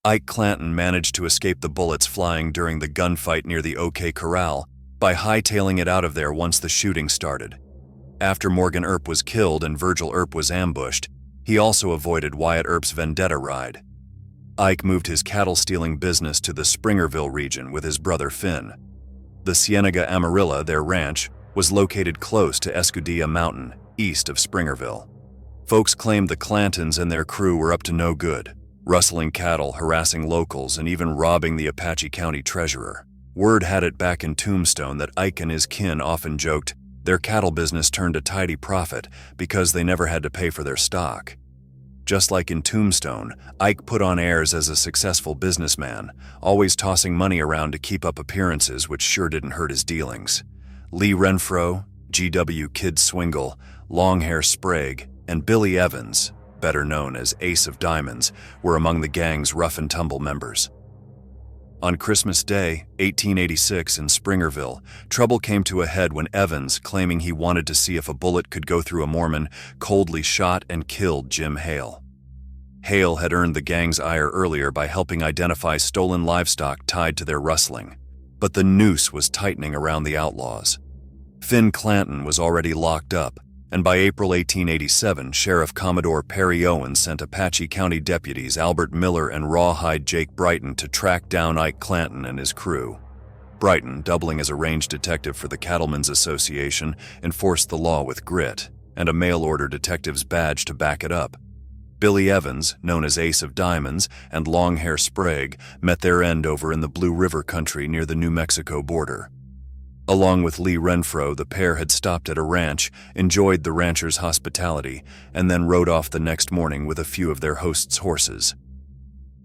Ike Clanton managed to escape the bullets flying during the gunfight near the O K Corral by hightailing it out of there once the shooting started. After Morgan Earp was killed and Virgil Earp was ambushed, he also avoided Wyatt Earp's vendetta ride. Ike moved his cattle-stealing business to the Springerville region with his brother Finn. The Cienega Amarilla, their ranch, was located close to Escudilla Mountain, east of Springerville. Folks claimed the Clantons and their crew were up to no good, rustling cattle, harassing locals, and even robbing the Apache County treasurer. Word had it back in Tombstone that Ike and his kin often joked their cattle business turned a tidy profit because they never had to pay for their stock. Just like in Tombstone, Ike put on airs as a successful businessman, always tossing money around to keep up appearances, which sure didn't hurt his dealings. Lee Renfro, G.W. Kid Swingle, Longhair Sprague, and Billy Evans, better known as Ace of Diamonds, were among the gang's rough-and-tumble members. On Christmas Day, 1886, in Springerville, trouble came to a head when Evans, claiming he wanted to see if a bullet could go through a Mormon, coldly shot and killed Jim Hale. Hale had earned the gang's ire earlier by helping identify stolen livestock tied to their rustling, but the noose was tightening around the outlaws. Finn Clanton was already locked up, and by April 1887, Sheriff Commodore Perry Owens sent Apache County deputies Albert Miller and Rawhide Jake Brighton to track down Ike Clanton and his crew. Brighton, doubling as a range detective for the Cattlemen's Association, enforced the law with grit, and a mail-order detective's badge to back it up. Billy Evans, known as Ace of Diamonds, and Longhair Sprague met their end over in the Blue River country near the New Mexico border. Along with Lee Renfro, the pair had stopped at a ranch, enjoyed the rancher's hospitality, and then rode off the next morning with a few of their host's horses.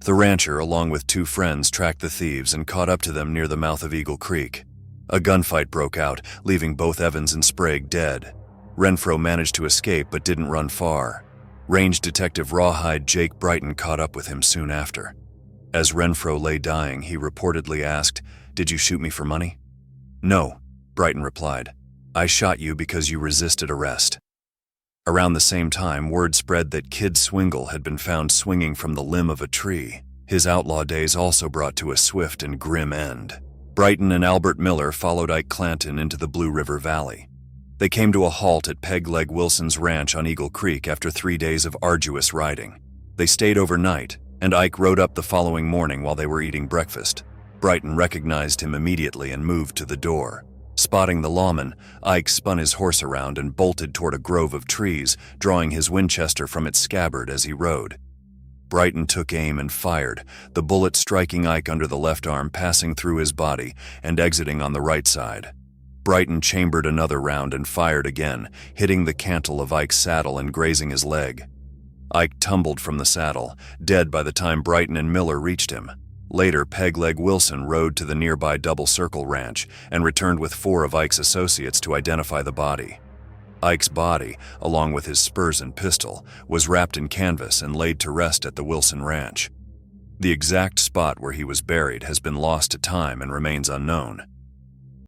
The rancher, along with two friends, tracked the thieves and caught up to them near the mouth of Eagle Creek. A gunfight broke out, leaving both Evans and Sprague dead. Renfro managed to escape but didn't run far. Range Detective Rawhide Jake Brighton caught up with him soon after. As Renfro lay dying, he reportedly asked, "Did you shoot me for money?" "No," Brighton replied. "I shot you because you resisted arrest." Around the same time, word spread that Kid Swingle had been found swinging from the limb of a tree. His outlaw days also brought to a swift and grim end. Brighton and Albert Miller followed Ike Clanton into the Blue River Valley. They came to a halt at Peg Leg Wilson's ranch on Eagle Creek after 3 days of arduous riding. They stayed overnight, and Ike rode up the following morning while they were eating breakfast. Brighton recognized him immediately and moved to the door. Spotting the lawman, Ike spun his horse around and bolted toward a grove of trees, drawing his Winchester from its scabbard as he rode. Brighton took aim and fired, the bullet striking Ike under the left arm, passing through his body and exiting on the right side. Brighton chambered another round and fired again, hitting the cantle of Ike's saddle and grazing his leg. Ike tumbled from the saddle, dead by the time Brighton and Miller reached him. Later, Peg Leg Wilson rode to the nearby Double Circle Ranch and returned with 4 of Ike's associates to identify the body. Ike's body, along with his spurs and pistol, was wrapped in canvas and laid to rest at the Wilson Ranch. The exact spot where he was buried has been lost to time and remains unknown.